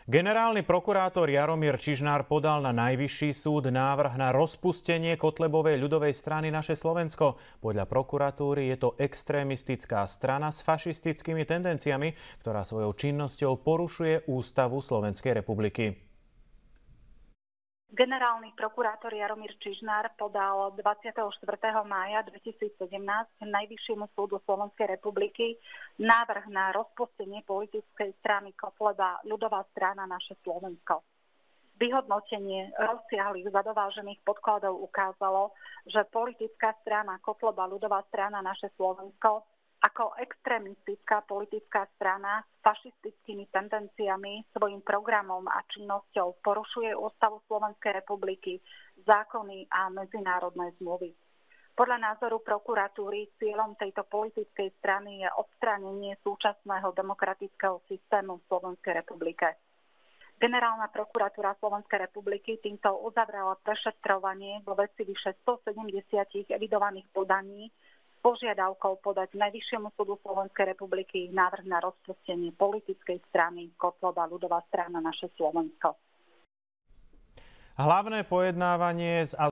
Generálny prokurátor Jaromír Čižnár podal na Najvyšší súd návrh na rozpustenie Kotlebovej ľudovej strany Naše Slovensko. Podľa prokuratúry je to extrémistická strana s fašistickými tendenciami, ktorá svojou činnosťou porušuje ústavu Slovenskej republiky. Generálny prokurátor Jaromír Čižnár podal 24. mája 2017 Najvyššiemu súdu Slovenskej republiky návrh na rozpustenie politickej strany Kotleba ľudová strana Naše Slovensko. Vyhodnotenie rozsiahlych zadovážených podkladov ukázalo, že politická strana Kotleba ľudová strana Naše Slovensko ako extrémistická politická strana s fašistickými tendenciami svojim programom a činnosťou porušuje ústavu Slovenskej republiky, zákony a medzinárodné zmluvy. Podľa názoru prokuratúry cieľom tejto politickej strany je odstránenie súčasného demokratického systému v Slovenskej republike. Generálna prokuratúra Slovenskej republiky týmto uzavrela prešetrovanie vo veci vyše 170 evidovaných podaní požiadavkou podať Najvyššiemu súdu Slovenskej republiky návrh na rozpustenie politickej strany Kotleba ľudová strana Naše Slovensko. Hlavné pojednávanie s